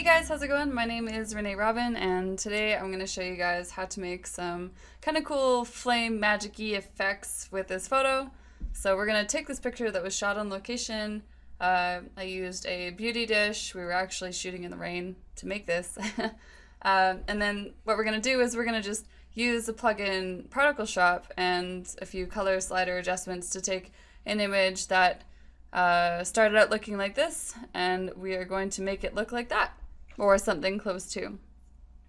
guys, how's it going? My name is Renee Robyn, and today I'm going to show you guys how to make some kind of cool flame magic-y effects with this photo. So we're going to take this picture that was shot on location. I used a beauty dish. We were actually shooting in the rain to make this. And then what we're going to do is we're going to just use the plugin ParticleShop and a few color slider adjustments to take an image that started out looking like this, and we are going to make it look like that, or something close to.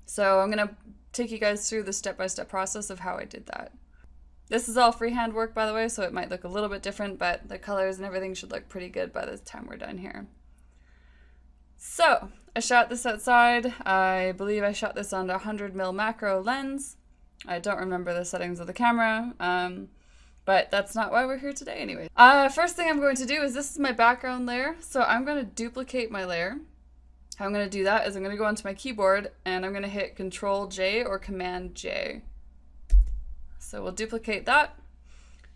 So I'm going to take you guys through the step-by-step process of how I did that. This is all freehand work, by the way, so it might look a little bit different, but the colors and everything should look pretty good by the time we're done here. So I shot this outside. I believe I shot this on a 100mm macro lens. I don't remember the settings of the camera, but that's not why we're here today anyway. First thing I'm going to do is, this is my background layer, so I'm going to duplicate my layer. How I'm going to do that is I'm going to go onto my keyboard and I'm going to hit Control J or Command J. So we'll duplicate that.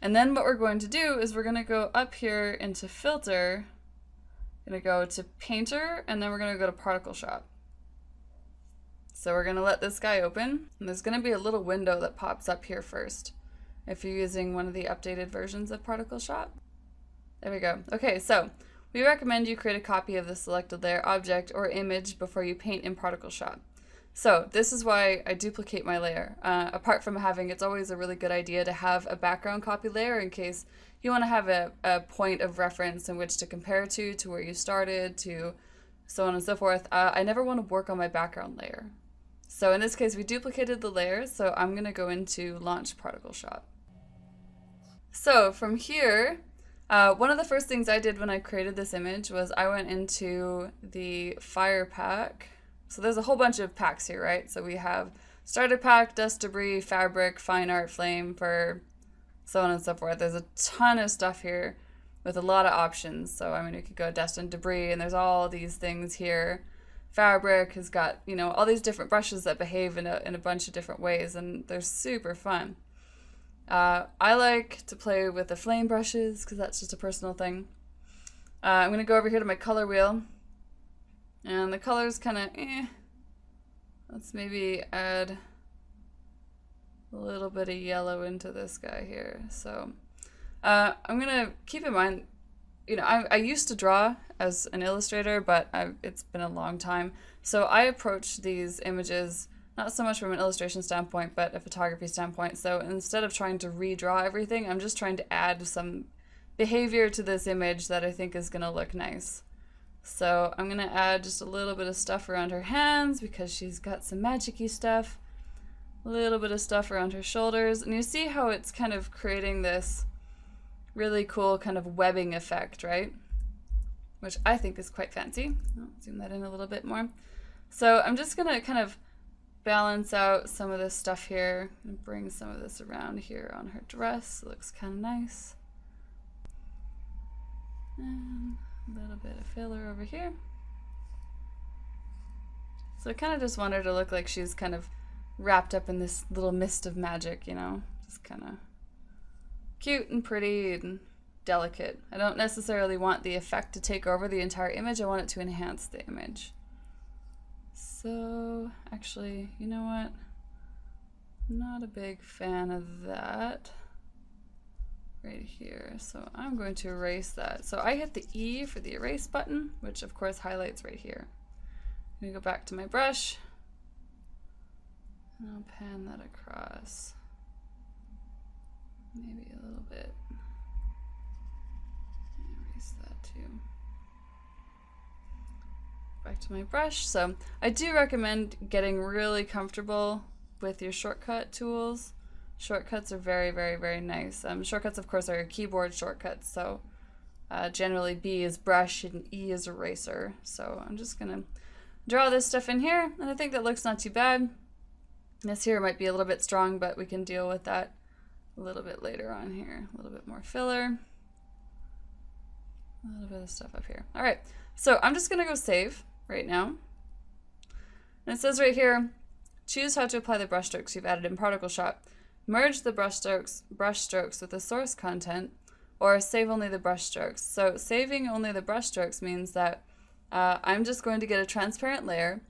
And then what we're going to do is we're going to go up here into Filter, going to go to Painter, and then we're going to go to ParticleShop. So we're going to let this guy open, and there's going to be a little window that pops up here first if you're using one of the updated versions of ParticleShop. There we go. Okay, so we recommend you create a copy of the selected layer object or image before you paint in ParticleShop. So this is why I duplicate my layer. Apart from having, it's always a really good idea to have a background copy layer in case you want to have a point of reference in which to compare to where you started, to so on and so forth. I never want to work on my background layer. So in this case, we duplicated the layers, so I'm going to go into Launch ParticleShop. So from here, one of the first things I did when I created this image was I went into the Fire pack. So there's a whole bunch of packs here, right? So we have Starter Pack, Dust Debris, Fabric, Fine Art, Flame, Fur, so on and so forth. There's a ton of stuff here with a lot of options. So I mean, we could go Dust and Debris, and there's all these things here. Fabric has got, you know, all these different brushes that behave in a bunch of different ways, and they're super fun. I like to play with the flame brushes because that's just a personal thing. I'm going to go over here to my color wheel, and the color's kind of Let's maybe add a little bit of yellow into this guy here. So I'm going to keep in mind, you know, I used to draw as an illustrator, but it's been a long time. So I approach these images not so much from an illustration standpoint, but a photography standpoint. So instead of trying to redraw everything, I'm just trying to add some behavior to this image that I think is going to look nice. So I'm going to add just a little bit of stuff around her hands because she's got some magic-y stuff. A little bit of stuff around her shoulders. And you see how it's kind of creating this really cool kind of webbing effect, right? Which I think is quite fancy. I'll zoom that in a little bit more. So I'm just going to kind of balance out some of this stuff here and bring some of this around here on her dress. It looks kind of nice. And a little bit of filler over here. So I kind of just want her to look like she's kind of wrapped up in this little mist of magic, you know, just kind of cute and pretty and delicate. I don't necessarily want the effect to take over the entire image. I want it to enhance the image. So actually, you know what? I'm not a big fan of that right here. So I'm going to erase that. So I hit the E for the erase button, which of course highlights right here. I'm going to go back to my brush, and I'll pan that across. Maybe a little bit. Erase that too. Back to my brush. So I do recommend getting really comfortable with your shortcut tools. Shortcuts are very, very, very nice. Shortcuts, of course, are keyboard shortcuts. So generally B is brush and E is eraser. So I'm just going to draw this stuff in here, and I think that looks not too bad. This here might be a little bit strong, but we can deal with that a little bit later on here. A little bit more filler. A little bit of stuff up here. All right, so I'm just going to go save right now. And it says right here, choose how to apply the brushstrokes you've added in ParticleShop. Merge the brushstrokes with the source content, or save only the brushstrokes. So saving only the brushstrokes means that I'm just going to get a transparent layer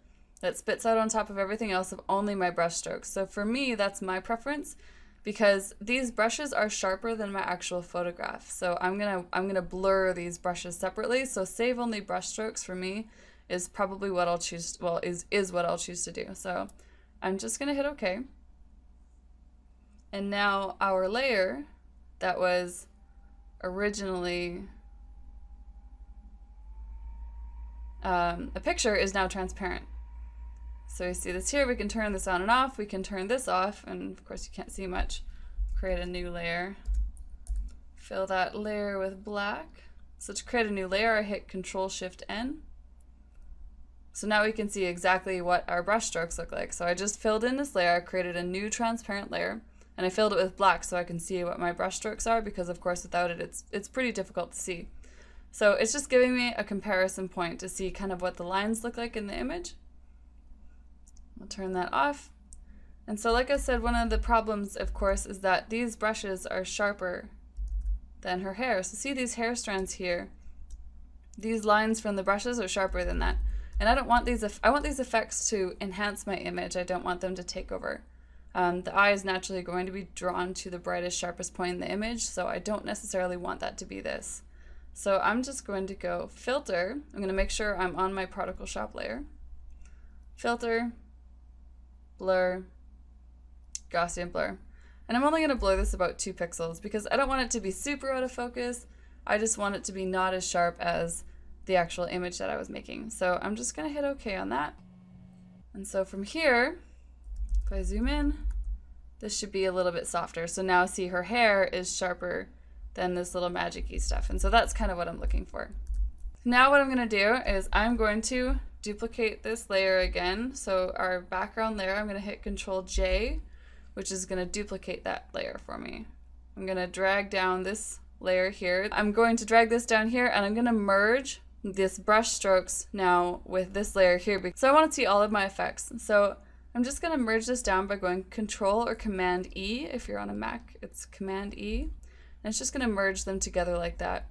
that spits out on top of everything else of only my brush strokes. So for me, that's my preference because these brushes are sharper than my actual photograph. So I'm gonna blur these brushes separately. So save only brush strokes for me is probably what I'll choose, well, is what I'll choose to do. So I'm just gonna hit OK. And now our layer that was originally a picture is now transparent. So you see this here, we can turn this on and off, we can turn this off, and of course you can't see much. Create a new layer. Fill that layer with black. So to create a new layer, I hit Control-Shift-N. So now we can see exactly what our brush strokes look like. So I just filled in this layer, I created a new transparent layer, and I filled it with black so I can see what my brush strokes are, because of course without it, it's pretty difficult to see. So it's just giving me a comparison point to see kind of what the lines look like in the image. I'll turn that off. And so like I said, one of the problems, of course, is that these brushes are sharper than her hair. So see these hair strands here? These lines from the brushes are sharper than that. And I don't want these, I want these effects to enhance my image. I don't want them to take over. The eye is naturally going to be drawn to the brightest, sharpest point in the image, so I don't necessarily want that to be this. So I'm just going to go Filter. I'm going to make sure I'm on my ParticleShop layer. Filter, Blur, Gaussian Blur. And I'm only going to blur this about 2 pixels because I don't want it to be super out of focus. I just want it to be not as sharp as the actual image that I was making. So I'm just going to hit OK on that. And so from here, if I zoom in, this should be a little bit softer. So now see her hair is sharper than this little magic-y stuff. And so that's kind of what I'm looking for. Now what I'm going to do is I'm going to duplicate this layer again. So our background layer, I'm going to hit Control-J, which is going to duplicate that layer for me. I'm going to drag down this layer here. I'm going to drag this down here and I'm going to merge this brush strokes now with this layer here. So I want to see all of my effects. So I'm just going to merge this down by going Control or Command E. If you're on a Mac, it's Command E. And it's just going to merge them together like that.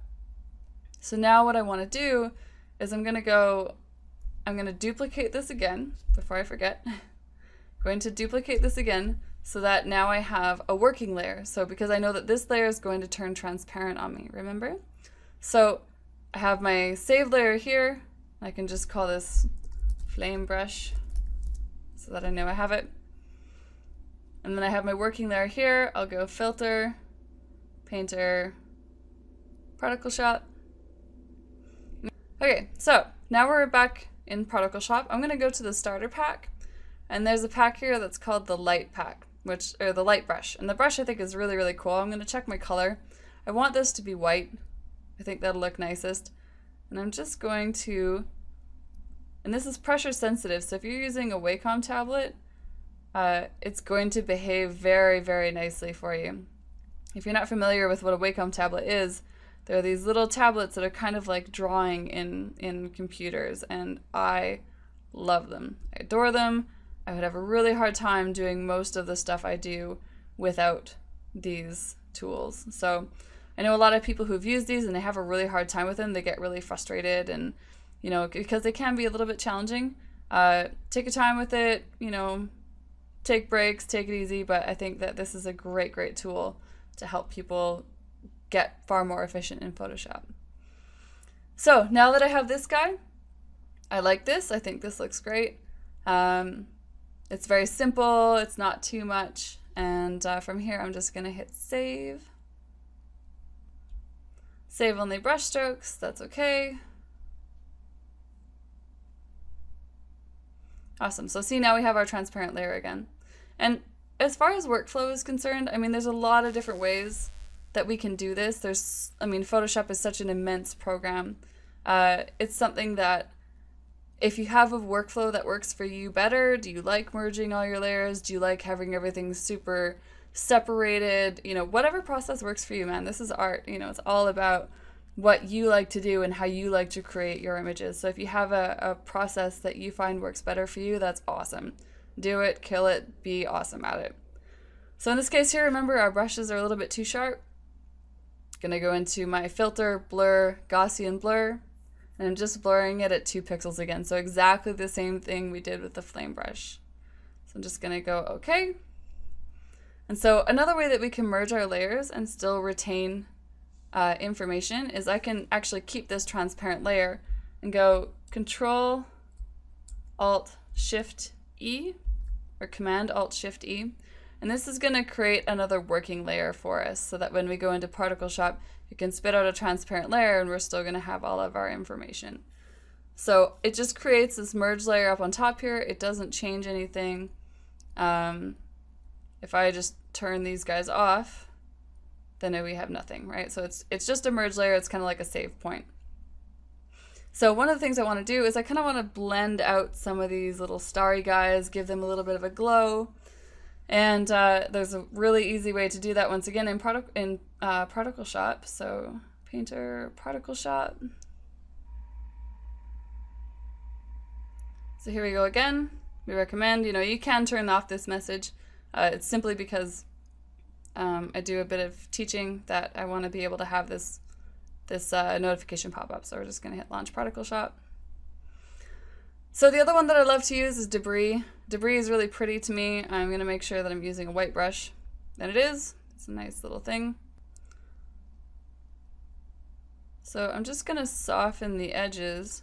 So now what I want to do is I'm going to duplicate this again before I forget. Going to duplicate this again so that now I have a working layer. So because I know that this layer is going to turn transparent on me, remember? So I have my save layer here. I can just call this flame brush so that I know I have it. And then I have my working layer here. I'll go Filter, Painter, ParticleShop. Okay, so now we're back in ParticleShop. I'm going to go to the starter pack, and there's a pack here that's called the light pack, or the light brush. And the brush I think is really, really cool. I'm going to check my color. I want this to be white. I think that'll look nicest. And I'm just going to, and this is pressure sensitive, so if you're using a Wacom tablet, it's going to behave very, very nicely for you. If you're not familiar with what a Wacom tablet is, there are these little tablets that are kind of like drawing in computers, and I love them. I adore them. I would have a really hard time doing most of the stuff I do without these tools. So I know a lot of people who've used these and they have a really hard time with them. They get really frustrated, and you know, because they can be a little bit challenging. Take your time with it, you know, take breaks, take it easy, but I think that this is a great, great tool to help people get far more efficient in Photoshop. So now that I have this guy, I like this. I think this looks great. It's very simple. It's not too much. And from here, I'm just going to hit save. Save only brush strokes. That's okay. Awesome. So see, now we have our transparent layer again. And as far as workflow is concerned, I mean, there's a lot of different ways that we can do this. I mean, Photoshop is such an immense program. It's something that if you have a workflow that works for you better, do you like merging all your layers? Do you like having everything super separated? You know, whatever process works for you, man. This is art. You know, it's all about what you like to do and how you like to create your images. So if you have a process that you find works better for you, that's awesome. Do it, kill it, be awesome at it. So in this case here, remember our brushes are a little bit too sharp. Gonna go into my filter, blur, Gaussian blur, And I'm just blurring it at 2 pixels again. So exactly the same thing we did with the flame brush. So I'm just gonna go okay. And so another way that we can merge our layers and still retain information is I can actually keep this transparent layer and go Control Alt Shift E or Command Alt Shift E. And this is going to create another working layer for us so that when we go into ParticleShop, you can spit out a transparent layer and we're still going to have all of our information. So it just creates this merge layer up on top here. It doesn't change anything. If I just turn these guys off, then we have nothing, right? So it's just a merge layer. It's kind of like a save point. So one of the things I want to do is I kind of want to blend out some of these little starry guys, give them a little bit of a glow. And there's a really easy way to do that once again in ParticleShop. So Painter, ParticleShop. So here we go again. We recommend, you can turn off this message. It's simply because I do a bit of teaching that I want to be able to have this notification pop up. So we're just going to hit Launch ParticleShop. So the other one that I love to use is debris. Debris is really pretty to me. I'm going to make sure that I'm using a white brush. And it is. It's a nice little thing. So I'm just going to soften the edges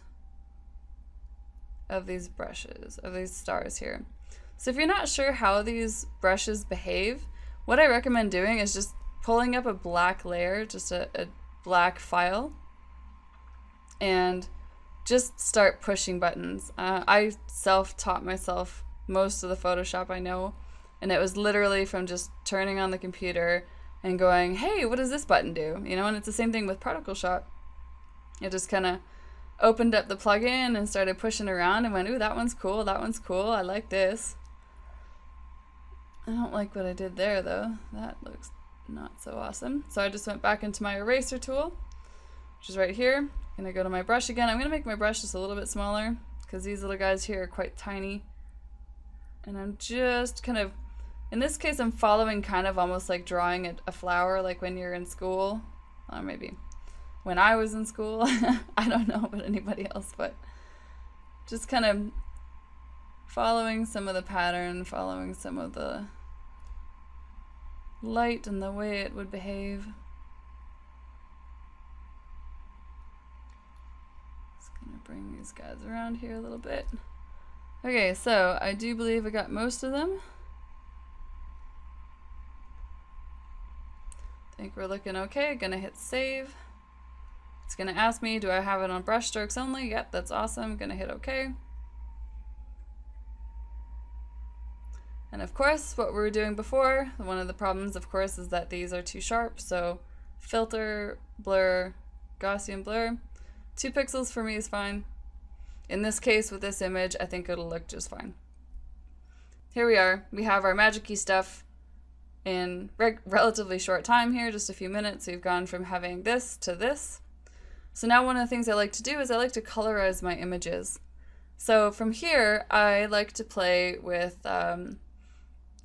of these brushes, of these stars here. So if you're not sure how these brushes behave, what I recommend doing is just pulling up a black layer, just a black file, and just start pushing buttons. I self-taught myself most of the Photoshop I know, and it was literally from just turning on the computer and going, hey, what does this button do? And it's the same thing with ParticleShop. I just kind of opened up the plugin and started pushing around and went, ooh, that one's cool, I like this. I don't like what I did there though. That looks not so awesome. So I just went back into my eraser tool, which is right here. I'm gonna go to my brush again. I'm gonna make my brush just a little bit smaller because these little guys here are quite tiny. And I'm just kind of, in this case, I'm following kind of almost like drawing a flower, like when you're in school, or maybe when I was in school. I don't know about anybody else, but just kind of following some of the pattern, following some of the light and the way it would behave. Just gonna bring these guys around here a little bit. Okay, so I do believe I got most of them. I think we're looking okay. Gonna hit save. It's gonna ask me, do I have it on brush strokes only? Yep, that's awesome. Gonna hit okay. And of course, what we were doing before, one of the problems, of course, is that these are too sharp. So filter, blur, Gaussian blur. 2 pixels for me is fine. In this case, with this image, I think it'll look just fine. Here we are. We have our magic-y stuff in relatively short time here, just a few minutes. We've gone from having this to this. So now one of the things I like to do is I like to colorize my images. So from here, I like to play with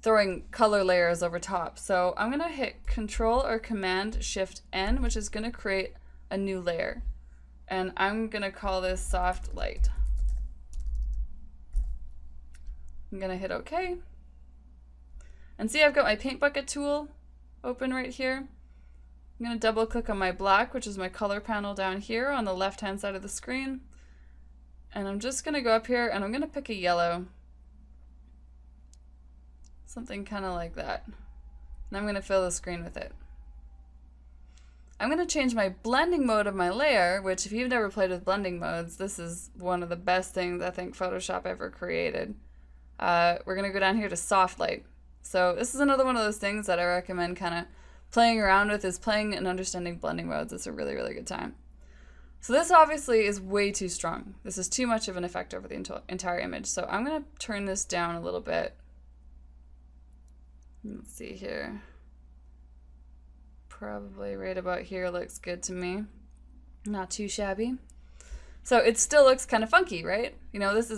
throwing color layers over top. So I'm gonna hit Control or Command Shift N, which is gonna create a new layer. And I'm gonna call this Soft Light. I'm gonna hit OK. And see, I've got my paint bucket tool open right here. I'm gonna double click on my black, which is my color panel down here on the left hand side of the screen. And I'm just gonna go up here and I'm gonna pick a yellow. Something kind of like that. And I'm gonna fill the screen with it. I'm gonna change my blending mode of my layer, which if you've never played with blending modes, this is one of the best things I think Photoshop ever created. We're gonna go down here to soft light. So this is another one of those things that I recommend kind of playing around with, is playing and understanding blending modes. It's a really, really good time. So this obviously is way too strong. This is too much of an effect over the entire image. So I'm gonna turn this down a little bit. Let's see here. Probably right about here looks good to me. Not too shabby. So it still looks kind of funky, right? This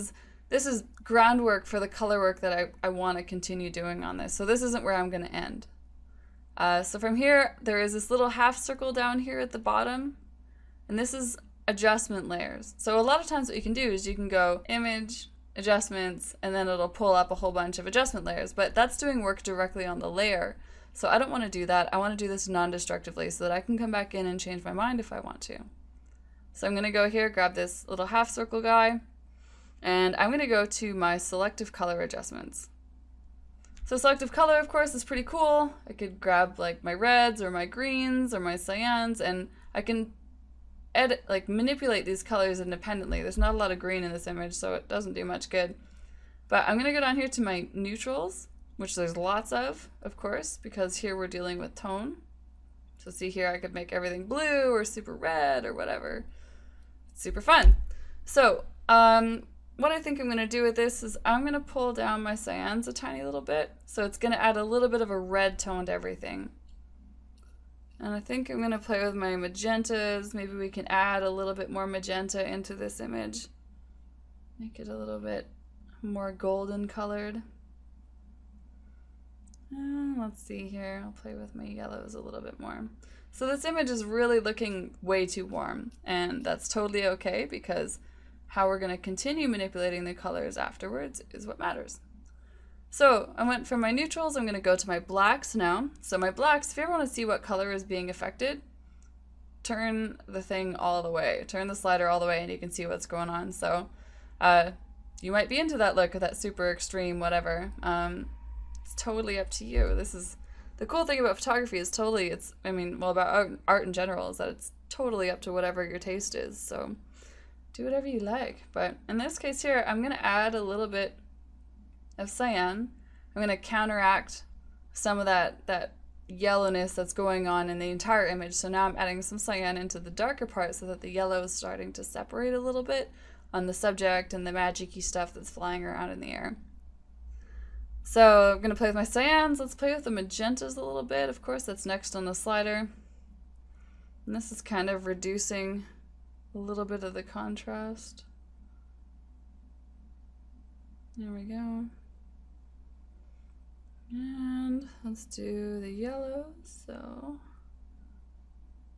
is groundwork for the color work that I want to continue doing on this. So this isn't where I'm going to end. So from here, there is this little half circle down here at the bottom. And this is adjustment layers. So a lot of times what you can do is you can go image, adjustments, and then it'll pull up a whole bunch of adjustment layers, but that's doing work directly on the layer. So I don't want to do that. I want to do this non-destructively so that I can come back in and change my mind if I want to. So I'm going to go here, grab this little half circle guy, and I'm going to go to my selective color adjustments. So selective color, of course, is pretty cool. I could grab like my reds or my greens or my cyans, and I can edit, like manipulate these colors independently. There's not a lot of green in this image, so it doesn't do much good. But I'm going to go down here to my neutrals, which there's lots of course, because here we're dealing with tone. So see here, I could make everything blue or super red or whatever. It's super fun. So what I think I'm going to do with this is I'm going to pull down my cyans a tiny little bit. So it's going to add a little bit of a red tone to everything. And I think I'm going to play with my magentas. Maybe we can add a little bit more magenta into this image. Make it a little bit more golden colored. Let's see here. I'll play with my yellows a little bit more. So this image is really looking way too warm, and that's totally okay because how we're going to continue manipulating the colors afterwards is what matters. So I went from my neutrals, I'm going to go to my blacks now. So my blacks, if you ever want to see what color is being affected, turn the thing all the way. Turn the slider all the way and you can see what's going on. So you might be into that look or that super extreme whatever. It's totally up to you. This is the cool thing about photography is totally, about art in general is that it's totally up to whatever your taste is. So do whatever you like. But in this case here, I'm going to add a little bit of cyan. I'm going to counteract some of that yellowness that's going on in the entire image. So now I'm adding some cyan into the darker part so that the yellow is starting to separate a little bit on the subject and the magic-y stuff that's flying around in the air. So I'm going to play with my cyans. Let's play with the magentas a little bit. Of course, that's next on the slider. And this is kind of reducing a little bit of the contrast. There we go. And let's do the yellow. So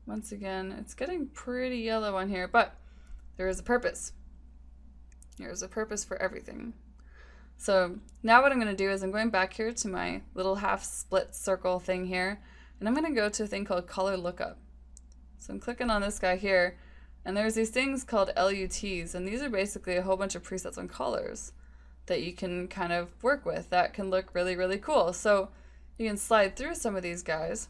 once again, it's getting pretty yellow on here, but there is a purpose. There's a purpose for everything. So now what I'm going to do is I'm going back here to my little half split circle thing here, and I'm going to go to a thing called color lookup. So I'm clicking on this guy here, and there's these things called LUTs, and these are basically a whole bunch of presets on colors that you can kind of work with that can look really, really cool. So you can slide through some of these guys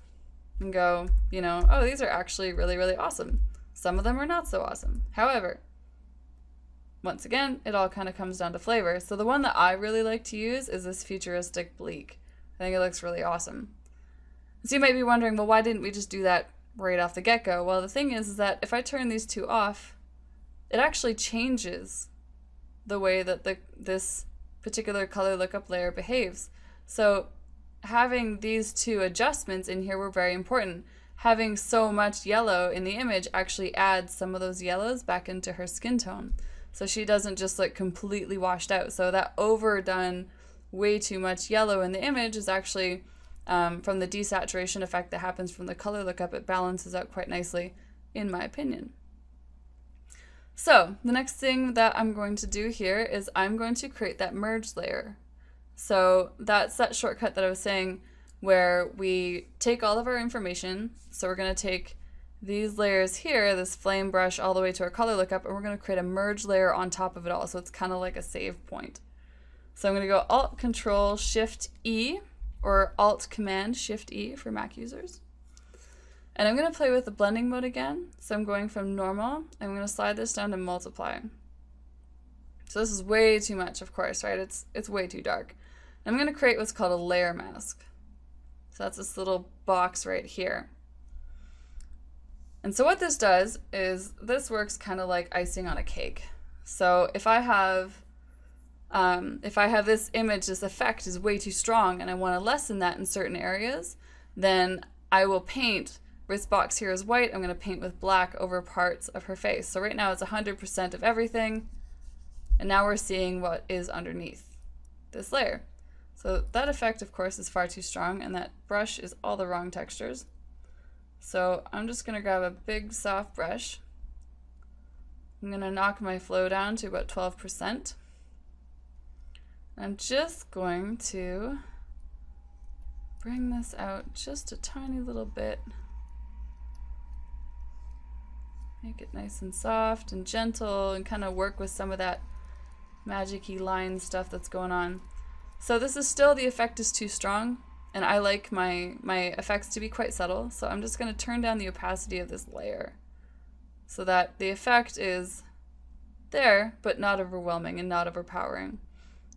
and go, you know, oh, these are actually really, really awesome. Some of them are not so awesome. However, once again, it all kind of comes down to flavor. So the one that I really like to use is this futuristic bleak. I think it looks really awesome. So you might be wondering, well, why didn't we just do that right off the get-go? Well, the thing is that if I turn these two off, it actually changes the way that this particular color lookup layer behaves. So having these two adjustments in here were very important. Having so much yellow in the image actually adds some of those yellows back into her skin tone. So she doesn't just look completely washed out. So that overdone way too much yellow in the image is actually from the desaturation effect that happens from the color lookup, it balances out quite nicely, in my opinion. So the next thing that I'm going to do here is I'm going to create that merge layer. So that's that shortcut that I was saying where we take all of our information. So we're going to take these layers here, this flame brush, all the way to our color lookup, and we're going to create a merge layer on top of it all. So it's kind of like a save point. So I'm going to go Alt Control Shift E or Alt Command Shift E for Mac users. And I'm going to play with the blending mode again. So I'm going from normal. I'm going to slide this down to multiply. So this is way too much, of course, right? It's way too dark. I'm going to create what's called a layer mask. So that's this little box right here. And so what this does is this works kind of like icing on a cake. So if I have this image, this effect is way too strong and I want to lessen that in certain areas, then I will paint. This box here is white. I'm going to paint with black over parts of her face. So right now it's 100% of everything. And now we're seeing what is underneath this layer. So that effect, of course, is far too strong, and that brush is all the wrong textures. So I'm just going to grab a big soft brush, I'm going to knock my flow down to about 12%. I'm just going to bring this out just a tiny little bit. Make it nice and soft and gentle and kind of work with some of that magic-y line stuff that's going on. So this is still, the effect is too strong, and I like my effects to be quite subtle, so I'm just going to turn down the opacity of this layer so that the effect is there, but not overwhelming and not overpowering.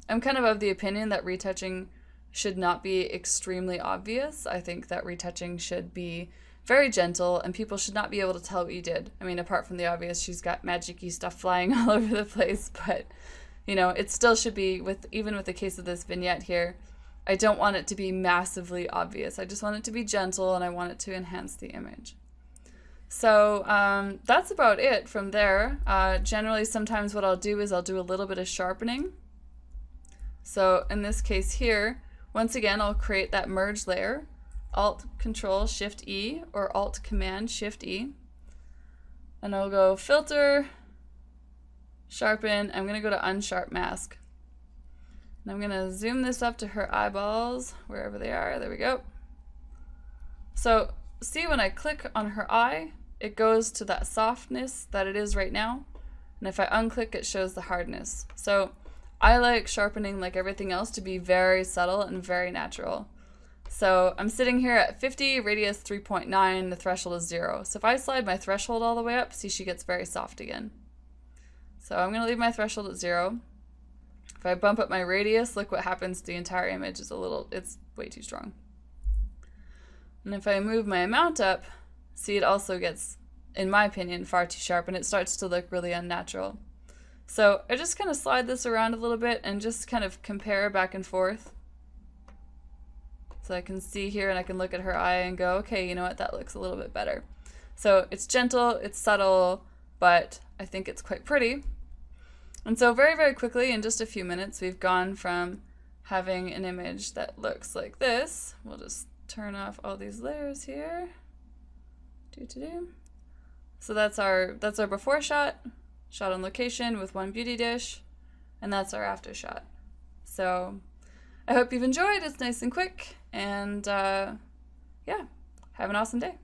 I'm kind of the opinion that retouching should not be extremely obvious. I think that retouching should be very gentle, and people should not be able to tell what you did. I mean, apart from the obvious, she's got magic-y stuff flying all over the place, but, you know, it still should be, even with the case of this vignette here, I don't want it to be massively obvious. I just want it to be gentle, and I want it to enhance the image. So that's about it from there. Generally, sometimes what I'll do is I'll do a little bit of sharpening. So in this case here, once again, I'll create that merge layer, Alt-Control-Shift-E or Alt-Command-Shift-E. And I'll go Filter, Sharpen. I'm going to go to Unsharp Mask. And I'm going to zoom this up to her eyeballs, wherever they are. There we go. So see, when I click on her eye, it goes to that softness that it is right now. And if I unclick, it shows the hardness. So I like sharpening, like everything else, to be very subtle and very natural. So I'm sitting here at 50, radius 3.9, the threshold is 0. So if I slide my threshold all the way up, see, she gets very soft again. So I'm going to leave my threshold at 0. If I bump up my radius, look what happens. The entire image is it's way too strong. And if I move my amount up, see, it also gets, in my opinion, far too sharp, and it starts to look really unnatural. So I just kind of slide this around a little bit and just kind of compare back and forth. So I can see here, and I can look at her eye and go, okay, you know what, that looks a little bit better. So it's gentle, it's subtle, but I think it's quite pretty. And so very, very quickly, in just a few minutes, we've gone from having an image that looks like this. We'll just turn off all these layers here. So that's our before shot on location with one beauty dish, and that's our after shot. So I hope you've enjoyed. It's nice and quick, and yeah, have an awesome day.